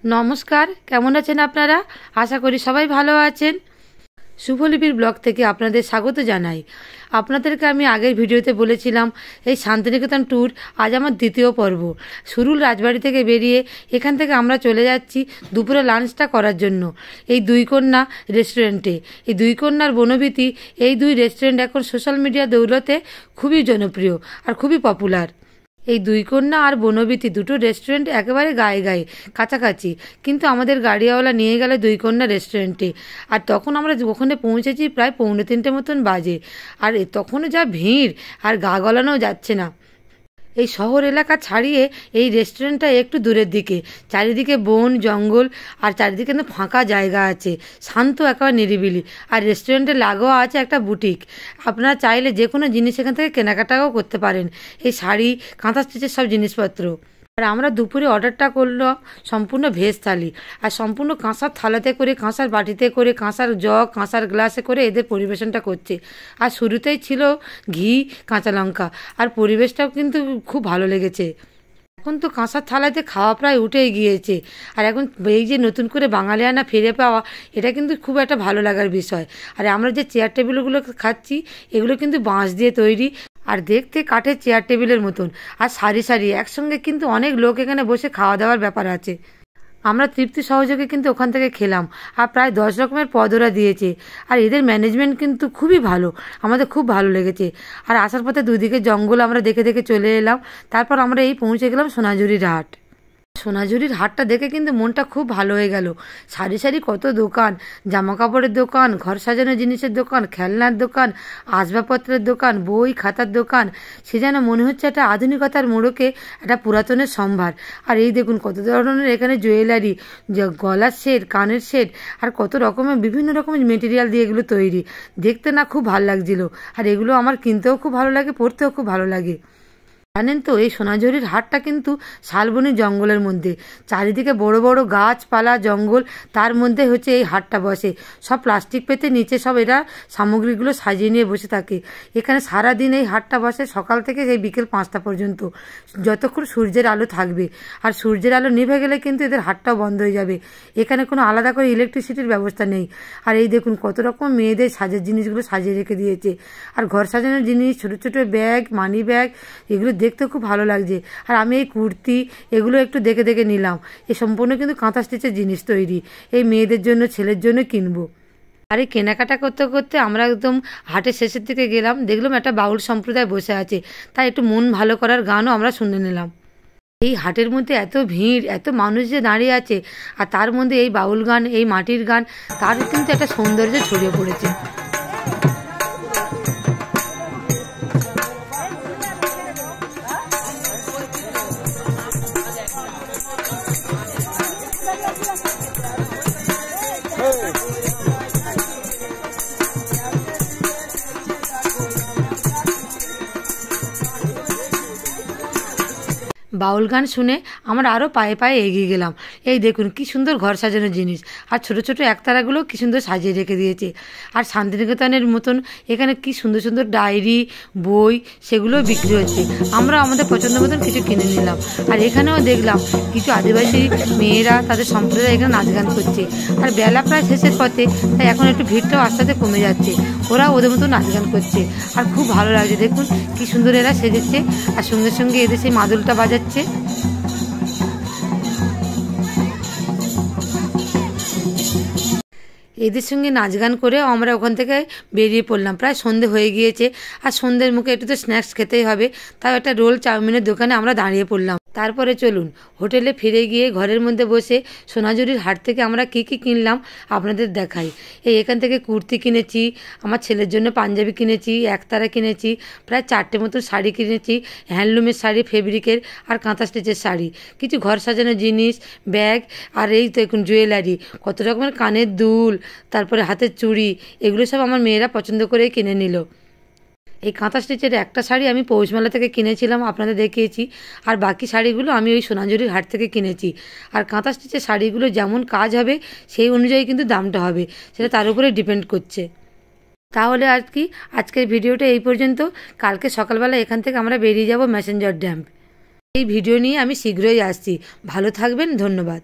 নমস্কার, কেমন আছেন আপনারা? আশা করি সবাই ভালো আছেন। শুভলিপির ব্লগ থেকে আপনাদের স্বাগত জানাই। আপনাদেরকে আমি আগের ভিডিওতে বলেছিলাম এই শান্তিনিকেতন ট্যুর আজ আমার দ্বিতীয় পর্ব। সুরুল রাজবাড়ি থেকে বেরিয়ে এখান থেকে আমরা চলে যাচ্ছি দুপুরে লাঞ্চটা করার জন্য এই দুই কন্যা রেস্টুরেন্টে। এই দুই কন্যার বনবিতি, এই দুই রেস্টুরেন্ট এখন সোশ্যাল মিডিয়া দৌলতে খুবই জনপ্রিয় আর খুবই পপুলার। এই দুই কন্যা আর বনবিতি দুটো রেস্টুরেন্ট একেবারে গায়ে গায়ে কাছাকাছি, কিন্তু আমাদের গাড়িওয়ালা নিয়ে গেল দুই কন্যা রেস্টুরেন্টে। আর তখন আমরা ওখানে পৌঁছেছি প্রায় 2:45 মতন বাজে। আর তখনও যা ভিড়, আর গা গলানোও যাচ্ছে না। এই শহর এলাকা ছাড়িয়ে এই রেস্টুরেন্টটা একটু দূরের দিকে, চারিদিকে বন জঙ্গল আর চারিদিকে কিন্তু ফাঁকা জায়গা আছে, শান্ত একেবারে নিরিবিলি। আর রেস্টুরেন্টে লাগোয়া আছে একটা বুটিক, আপনারা চাইলে যে কোনো জিনিস এখান থেকে কেনাকাটাও করতে পারেন, এই শাড়ি কাঁথা স্টিচের সব জিনিসপত্র। আর আমরা দুপুরে অর্ডারটা করলাম সম্পূর্ণ ভেজ থালি, আর সম্পূর্ণ কাঁসার থালাতে করে, কাঁসার বাটিতে করে, কাঁসার জগ কাঁসার গ্লাসে করে এদের পরিবেশনটা করছে। আর শুরুতেই ছিল ঘি কাঁচা লঙ্কা, আর পরিবেশটাও কিন্তু খুব ভালো লেগেছে। এখন তো কাঁসার থালাতে খাওয়া প্রায় উঠেই গিয়েছে, আর এখন এই যে নতুন করে বাঙালিয়ানা ফিরে পাওয়া, এটা কিন্তু খুব একটা ভালো লাগার বিষয়। আর আমরা যে চেয়ার টেবিলগুলো খাচ্ছি এগুলো কিন্তু বাঁশ দিয়ে তৈরি, আর দেখতে কাঠের চেয়ার টেবিলের মতন, আর সারি সারি একসঙ্গে কিন্তু অনেক লোক এখানে বসে খাওয়া দাওয়ার ব্যাপার আছে। আমরা তৃপ্তি সহযোগে কিন্তু ওখান থেকে খেলাম, আর প্রায় 10 রকমের পদ ওরা দিয়েছে। আর এদের ম্যানেজমেন্ট কিন্তু খুবই ভালো, আমাদের খুব ভালো লেগেছে। আর আসার পথে দুদিকে জঙ্গল আমরা দেখে দেখে চলে এলাম। তারপর আমরা এই পৌঁছে গেলাম সোনাঝুরির হাট। সোনাঝুরির হাটটা দেখে কিন্তু মনটা খুব ভালো হয়ে গেল। সারি সারি কত দোকান, জামা কাপড়ের দোকান, ঘর সাজানোর জিনিসের দোকান, খেলনার দোকান, আসবাবপত্রের দোকান, বই খাতার দোকান। সে যেন মনে হচ্ছে একটা আধুনিকতার মোড়কে একটা পুরাতনের সম্ভার। আর এই দেখুন কত ধরনের এখানে জুয়েলারি, গলার সেট, কানের সেট, আর কত রকমের বিভিন্ন রকমের মেটেরিয়াল দিয়ে এগুলো তৈরি। দেখতে না খুব ভালো লাগছিল, আর এগুলো আমার কিনতেও খুব ভালো লাগে, পরতেও খুব ভালো লাগে। জানেন তো এই সোনাঝুরির হাটটা কিন্তু শালবনী জঙ্গলের মধ্যে, চারিদিকে বড় বড় গাছপালা জঙ্গল, তার মধ্যে হচ্ছে এই হাটটা বসে। সব প্লাস্টিক পেতে নিচে সব এরা সামগ্রীগুলো সাজিয়ে নিয়ে বসে থাকে। এখানে সারাদিন এই হাটটা বসে, সকাল থেকে এই বিকেল 5টা পর্যন্ত, যতক্ষণ সূর্যের আলো থাকবে। আর সূর্যের আলো নিভে গেলে কিন্তু এদের হাটটাও বন্ধ হয়ে যাবে। এখানে কোনো আলাদা করে ইলেকট্রিসিটির ব্যবস্থা নেই। আর এই দেখুন কত রকম মেয়েদের সাজের জিনিসগুলো সাজিয়ে রেখে দিয়েছে, আর ঘর সাজানোর জিনিস, ছোট ছোট ব্যাগ, মানি ব্যাগ, এগুলো দেখতে খুব ভালো লাগছে। আর আমি এই কুর্তি এগুলো একটু দেখে দেখে নিলাম। এই সম্পূর্ণ কিন্তু কাঁথা স্টিচের জিনিস তৈরি, এই মেয়েদের জন্য ছেলের জন্য কিনবো। আর এই কেনাকাটা করতে করতে আমরা একদম হাটের শেষের দিকে গেলাম, দেখলাম একটা বাউল সম্প্রদায় বসে আছে, তাই একটু মন ভালো করার গানও আমরা শুনে নিলাম। এই হাটের মধ্যে এত ভিড়, এত মানুষ যে দাঁড়িয়ে আছে, আর তার মধ্যে এই বাউল গান, এই মাটির গান, তার কিন্তু একটা সৌন্দর্য ছড়িয়ে পড়েছে। বাউল গান শুনে আমরা আরও পায়ে পায়ে এগিয়ে গেলাম। এই দেখুন কি সুন্দর ঘর সাজানোর জিনিস, আর ছোট ছোট একতারাগুলো কি সুন্দর সাজিয়ে রেখে দিয়েছে। আর শান্তিনিকেতনের মতন এখানে কি সুন্দর সুন্দর ডায়েরি, বই, সেগুলোও বিক্রি হচ্ছে। আমরা আমাদের পছন্দ মতন কিছু কিনে নিলাম। আর এখানেও দেখলাম কিছু আদিবাসী মেয়েরা তাদের সম্প্রদায় এখানে নাচ গান করছে। আর বেলা প্রায় শেষের পথে, তাই এখন একটু ভিড়টাও আস্তে আস্তে কমে যাচ্ছে। ওরা ওদের মতো নাচ গান করছে, আর খুব ভালো লাগছে। দেখুন কি সুন্দর এরা সেজেছে, আর সঙ্গে সঙ্গে এদের সেই মাদুলটা বাজাচ্ছে। এদের সঙ্গে নাচ গান করে আমরা ওখান থেকে বেরিয়ে পড়লাম। প্রায় সন্ধে হয়ে গিয়েছে, আর সন্ধ্যের মুখে একটু তো স্ন্যাক্স খেতেই হবে, তাই একটা রোল চাউমিনের দোকানে আমরা দাঁড়িয়ে পড়লাম। তারপরে চলুন হোটেলে ফিরে গিয়ে ঘরের মধ্যে বসে সোনাঝুরির হাট থেকে আমরা কি কি কিনলাম আপনাদের দেখাই। এখান থেকে কুর্তি কিনেছি, আমার ছেলের জন্য পাঞ্জাবি কিনেছি, একতারা কিনেছি, প্রায় 4টে মতো শাড়ি কিনেছি, হ্যান্ডলুমের শাড়ি, ফেব্রিকের, আর কাঁথা স্টিচের শাড়ি, কিছু ঘর সাজানোর জিনিস, ব্যাগ, আর এই তো এখন জুয়েলারি, কত রকমের কানের দুল, তারপরে হাতের চুড়ি, এগুলো সব আমার মেয়েরা পছন্দ করেই কিনে নিল। এই কাঁথা স্টিচের একটা শাড়ি আমি পৌষমেলা থেকে কিনেছিলাম, আপনাদের দেখিয়েছি। আর বাকি শাড়িগুলো আমি ওই সোনাঝুরির হাট থেকে কিনেছি। আর কাঁথা স্টিচের শাড়িগুলো যেমন কাজ হবে সেই অনুযায়ী কিন্তু দামটা হবে, সেটা তার উপরে ডিপেন্ড করছে। তাহলে আর কি, আজকের ভিডিওটা এই পর্যন্ত। কালকে সকালবেলা এখান থেকে আমরা বেরিয়ে যাব ম্যাসেঞ্জার ড্যাম। এই ভিডিও নিয়ে আমি শীঘ্রই আসছি। ভালো থাকবেন, ধন্যবাদ।